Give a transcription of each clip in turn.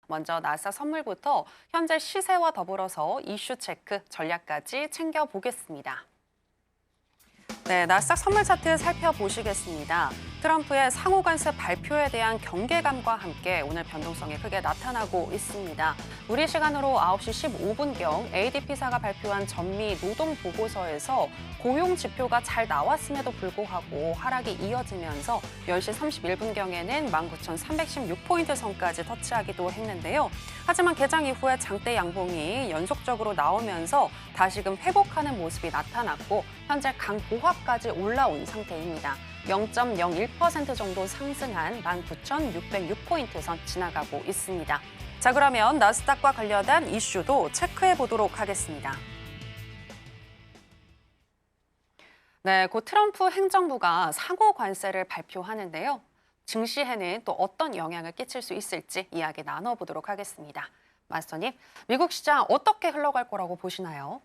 먼저 나스닥 선물부터 현재 시세와 더불어서 이슈 체크, 전략까지 챙겨보겠습니다. 네, 나스닥 선물 차트 살펴보시겠습니다. 트럼프의 상호 관세 발표에 대한 경계감과 함께 오늘 변동성이 크게 나타나고 있습니다. 우리 시간으로 9시 15분경 ADP사가 발표한 전미 노동 보고서에서 고용 지표가 잘 나왔음에도 불구하고 하락이 이어지면서 10시 31분경에는 19,316포인트 선까지 터치하기도 했는데요. 하지만 개장 이후에 장대 양봉이 연속적으로 나오면서 다시금 회복하는 모습이 나타났고 현재 강보합까지 올라온 상태입니다. 0.01% 정도 상승한 19,606포인트 선 지나가고 있습니다. 자, 그러면 나스닥과 관련한 이슈도 체크해 보도록 하겠습니다. 네, 곧 트럼프 행정부가 상호 관세를 발표하는데요. 증시에는 또 어떤 영향을 끼칠 수 있을지 이야기 나눠보도록 하겠습니다. 마스터님, 미국 시장 어떻게 흘러갈 거라고 보시나요?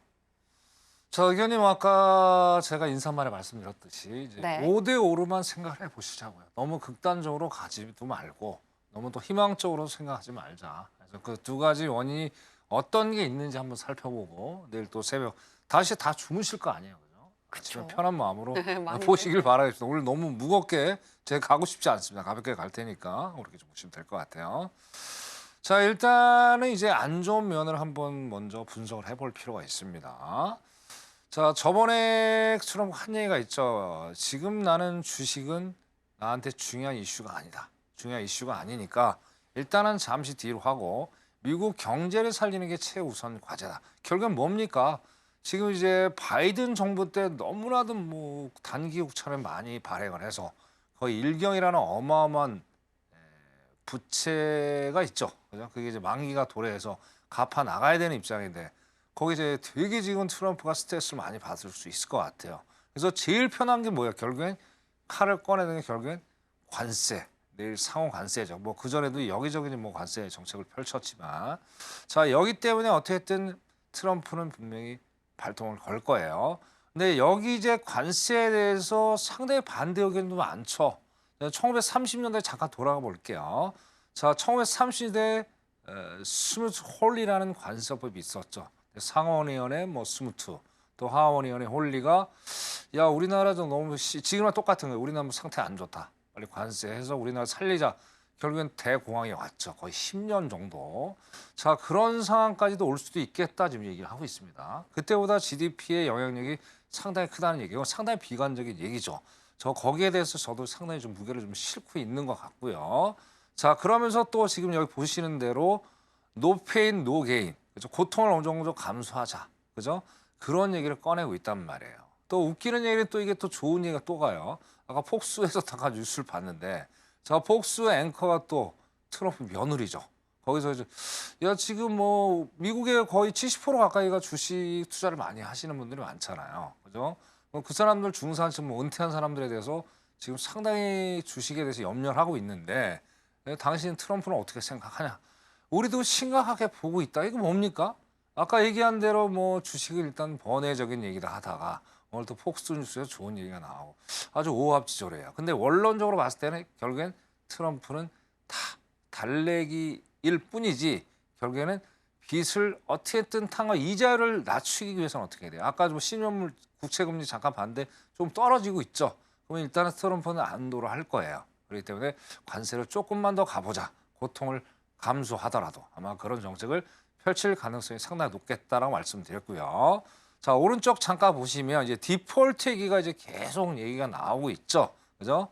자, 의견님 아까 제가 인사말에 말씀드렸듯이 이제 네. 5대5로만 생각을 해보시자고요. 너무 극단적으로 가지도 말고 너무 또 희망적으로 생각하지 말자. 그래서 그 두 가지 원인이 어떤 게 있는지 한번 살펴보고 내일 또 새벽 다시 다 주무실 거 아니에요. 그죠? 아침에 편한 마음으로 많이 보시길 바라겠습니다. 오늘 너무 무겁게 제가 가고 싶지 않습니다. 가볍게 갈 테니까 그렇게 좀 보시면 될 것 같아요. 자, 일단은 이제 안 좋은 면을 한번 먼저 분석을 해볼 필요가 있습니다. 자, 저번에처럼 한 얘기가 있죠. 지금 나는 주식은 나한테 중요한 이슈가 아니다. 중요한 이슈가 아니니까 일단은 잠시 뒤로 하고 미국 경제를 살리는 게 최우선 과제다. 결국은 뭡니까? 지금 이제 바이든 정부 때 너무나도 뭐 단기 국채를 많이 발행을 해서 거의 일경이라는 어마어마한 부채가 있죠. 그죠? 그게 이제 만기가 도래해서 갚아 나가야 되는 입장인데 거기 이제 되게 지금 트럼프가 스트레스를 많이 받을 수 있을 것 같아요. 그래서 제일 편한 게 뭐예요? 결국엔 칼을 꺼내는 게 결국엔 관세. 내일 상호 관세죠. 뭐 그전에도 여기저기 뭐 관세 정책을 펼쳤지만 자, 여기 때문에 어떻게든 트럼프는 분명히 발동을 걸 거예요. 근데 여기 이제 관세에 대해서 상당히 반대 의견도 많죠. 1930년대에 잠깐 돌아가 볼게요. 자, 1930년대 스무트 홀리라는 관세법이 있었죠. 상원의원의 뭐 스무트, 또 하원의원의 홀리가 야, 우리나라도 너무 지금랑 똑같은 거예요. 우리나라 상태 안 좋다. 빨리 관세해서 우리나라 살리자. 결국엔 대공황이 왔죠. 거의 10년 정도. 자, 그런 상황까지도 올 수도 있겠다 지금 얘기를 하고 있습니다. 그때보다 GDP의 영향력이 상당히 크다는 얘기고 상당히 비관적인 얘기죠. 저 거기에 대해서 저도 상당히 좀 무게를 좀 싣고 있는 것 같고요. 자, 그러면서 또 지금 여기 보시는 대로 노 페인 노 게인. 그죠? 고통을 어느 정도 감수하자. 그죠? 그런 얘기를 꺼내고 있단 말이에요. 또 웃기는 얘기는 또 이게 또 좋은 얘기가 또 가요. 아까 폭스에서 잠깐 뉴스를 봤는데 자, 폭스 앵커가 또 트럼프 며느리죠. 거기서 이제 야, 지금 뭐 미국의 거의 70% 가까이가 주식 투자를 많이 하시는 분들이 많잖아요. 그죠? 그 사람들 중산 뭐 은퇴한 사람들에 대해서 지금 상당히 주식에 대해서 염려를 하고 있는데 당신 트럼프는 어떻게 생각하냐? 우리도 심각하게 보고 있다. 이거 뭡니까? 아까 얘기한 대로 뭐 주식을 일단 번외적인 얘기를 하다가 오늘 또 폭스 뉴스에서 좋은 얘기가 나오고 아주 오합지졸해요. 근데 원론적으로 봤을 때는 결국엔 트럼프는 다 달래기일 뿐이지 결국에는 빚을 어떻게든 탕과 이자율을 낮추기 위해서는 어떻게 해야 돼요? 아까 좀 신용물 국채금리 잠깐 봤는데 좀 떨어지고 있죠. 그러면 일단은 트럼프는 안도를 할 거예요. 그렇기 때문에 관세를 조금만 더 가보자. 고통을 감수하더라도 아마 그런 정책을 펼칠 가능성이 상당히 높겠다라고 말씀드렸고요. 자, 오른쪽 잠깐 보시면 이제 디폴트 얘기가 이제 계속 얘기가 나오고 있죠. 그죠?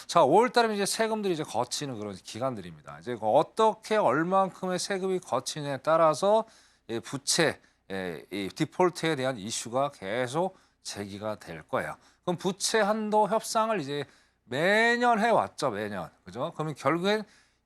자, 5월 달에 이제 세금들이 이제 거치는 그런 기간들입니다. 이제 어떻게 얼만큼의 세금이 거치냐에 따라서 부채, 이 디폴트에 대한 이슈가 계속 제기가 될 거예요. 그럼 부채 한도 협상을 이제 매년 해왔죠, 매년. 그죠? 그러면 결국엔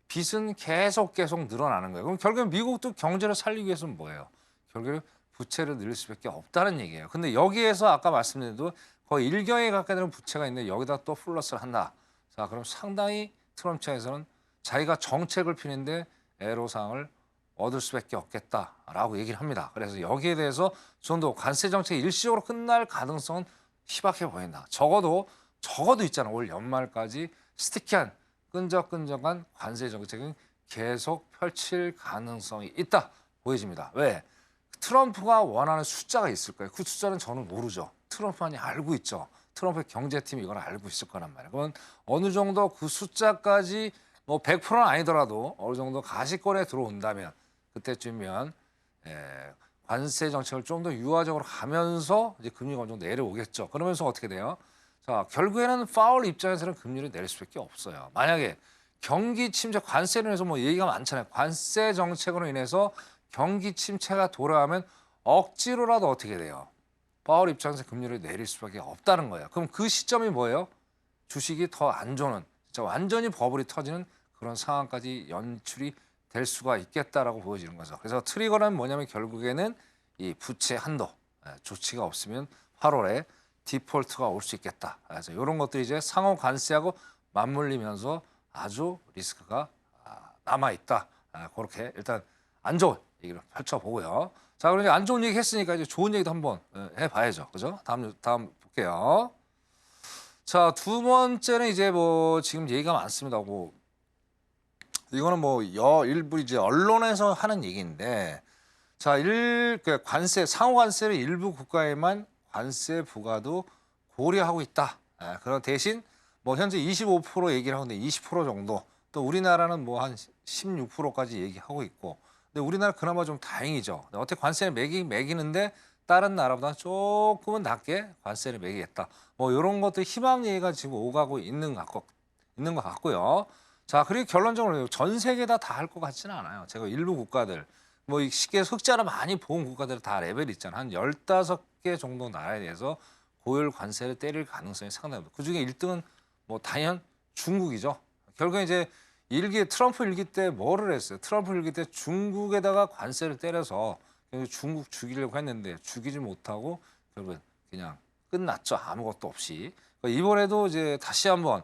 빚은 계속 늘어나는 거예요. 그럼 결국엔 미국도 경제를 살리기 위해서는 뭐예요? 결국엔 부채를 늘릴 수밖에 없다는 얘기예요. 근데 여기에서 아까 말씀드린 대로 거의 일경에 가까이 되는 부채가 있는데 여기다 또 플러스를 한다. 자, 그럼 상당히 트럼프 측에서는 자기가 정책을 피는데 애로사항을 얻을 수밖에 없겠다라고 얘기를 합니다. 그래서 여기에 대해서 좀 더 관세 정책이 일시적으로 끝날 가능성은 희박해 보인다. 적어도 있잖아. 올 연말까지 스티키한 끈적끈적한 관세 정책은 계속 펼칠 가능성이 있다 보여집니다. 왜? 트럼프가 원하는 숫자가 있을 거예요. 그 숫자는 저는 모르죠. 트럼프만이 알고 있죠. 트럼프의 경제팀이 이걸 알고 있을 거란 말이에요. 그건 어느 정도 그 숫자까지 뭐 100%는 아니더라도 어느 정도 가시권에 들어온다면 그때쯤이면 관세 정책을 좀 더 유화적으로 가면서 이제 금리가 어느 정도 내려오겠죠. 그러면서 어떻게 돼요? 자, 결국에는 파월 입장에서는 금리를 내릴 수밖에 없어요. 만약에 경기 침체, 관세로 인해서 뭐 얘기가 많잖아요. 관세 정책으로 인해서 경기 침체가 돌아가면 억지로라도 어떻게 돼요? 파월 입장에서 금리를 내릴 수밖에 없다는 거예요. 그럼 그 시점이 뭐예요? 주식이 더 안 좋은, 진짜 완전히 버블이 터지는 그런 상황까지 연출이 될 수가 있겠다라고 보여지는 거죠. 그래서 트리거는 뭐냐면 결국에는 이 부채 한도 조치가 없으면 8월에 디폴트가 올 수 있겠다. 그래서 이런 것들이 이제 상호 관세하고 맞물리면서 아주 리스크가 남아 있다. 그렇게 일단 안 좋은 얘기를 펼쳐보고요. 자, 그럼 이제 안 좋은 얘기 했으니까 이제 좋은 얘기도 한번 해봐야죠. 그죠? 다음 볼게요. 자, 두 번째는 이제 뭐 지금 얘기가 많습니다. 뭐 이거는 뭐 일부 이제 언론에서 하는 얘기인데, 자, 관세 상호 관세를 일부 국가에만 관세 부과도 고려하고 있다. 그런 대신 뭐 현재 25% 얘기를 하는데 20% 정도, 또 우리나라는 뭐 한 16%까지 얘기하고 있고, 근데 우리나라 그나마 좀 다행이죠. 어떻게 관세를 매기는데 다른 나라보다 조금은 낮게 관세를 매기겠다. 뭐 이런 것들 희망 얘기가 지금 오가고 있는 것 같고요. 자, 그리고 결론적으로 전 세계 다 할 것 같지는 않아요. 제가 일부 국가들, 뭐 쉽게 흑자를 많이 본 국가들 다 레벨이 있잖아요. 한 15개 정도 나라에 대해서 고율 관세를 때릴 가능성이 상당합니다. 그중에 1등은 뭐 당연 중국이죠. 결국에 이제 트럼프 일기 때 뭐를 했어요? 트럼프 일기 때 중국에다가 관세를 때려서 중국 죽이려고 했는데 죽이지 못하고 결국엔 그냥 끝났죠. 아무것도 없이. 이번에도 이제 다시 한번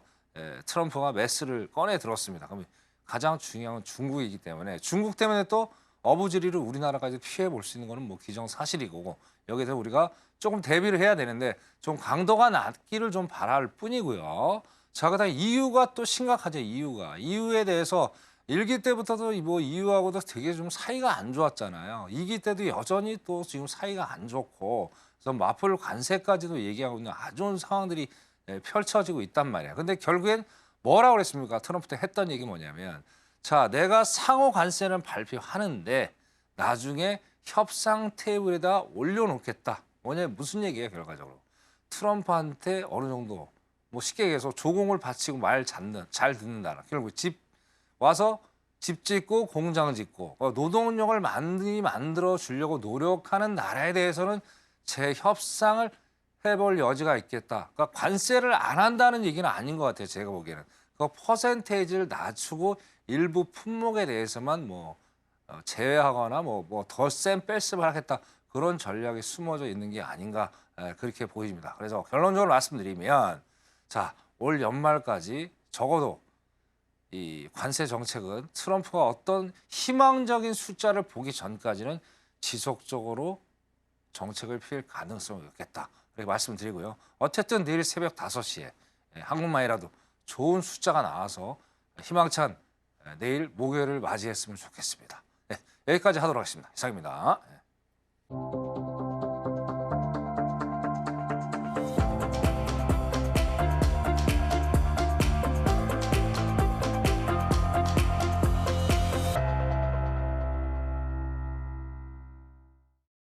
트럼프가 메스를 꺼내 들었습니다. 그럼 가장 중요한 건 중국이기 때문에, 중국 때문에 또 어부지리를 우리나라까지 피해 볼 수 있는 거는 뭐 기정사실이고, 여기에 대해서 우리가 조금 대비를 해야 되는데 좀 강도가 낮기를 좀 바랄 뿐이고요. 자, 그다음 EU가 또 심각하죠. EU에 대해서 1기 때부터도 뭐 EU하고도 되게 좀 사이가 안 좋았잖아요. 2기 때도 여전히 또 지금 사이가 안 좋고, 그래서 마플 관세까지도 얘기하고 있는 아주 좋은 상황들이 펼쳐지고 있단 말이야. 근데 결국엔 뭐라고 그랬습니까? 트럼프 때 했던 얘기 뭐냐면, 자, 내가 상호 관세는 발표하는데 나중에 협상 테이블에다 올려놓겠다. 무슨 얘기예요, 결과적으로? 트럼프한테 어느 정도 뭐 쉽게 얘기해서 조공을 바치고 잘 듣는다. 결국 와서 집 짓고 공장 짓고 노동력을 많이 만들어 주려고 노력하는 나라에 대해서는 재협상을 해볼 여지가 있겠다. 그러니까 관세를 안 한다는 얘기는 아닌 것 같아요. 제가 보기에는. 그 퍼센테이지를 낮추고 일부 품목에 대해서만 뭐 제외하거나 뭐 더 센 뺄셈을 하겠다. 그런 전략이 숨어져 있는 게 아닌가 그렇게 보입니다. 그래서 결론적으로 말씀드리면, 자, 올 연말까지 적어도 이 관세 정책은 트럼프가 어떤 희망적인 숫자를 보기 전까지는 지속적으로 정책을 피할 가능성이 있겠다. 그렇게 말씀드리고요. 어쨌든 내일 새벽 5시에 한국만이라도 좋은 숫자가 나와서 희망찬 내일 목요일을 맞이했으면 좋겠습니다. 네, 여기까지 하도록 하겠습니다. 이상입니다.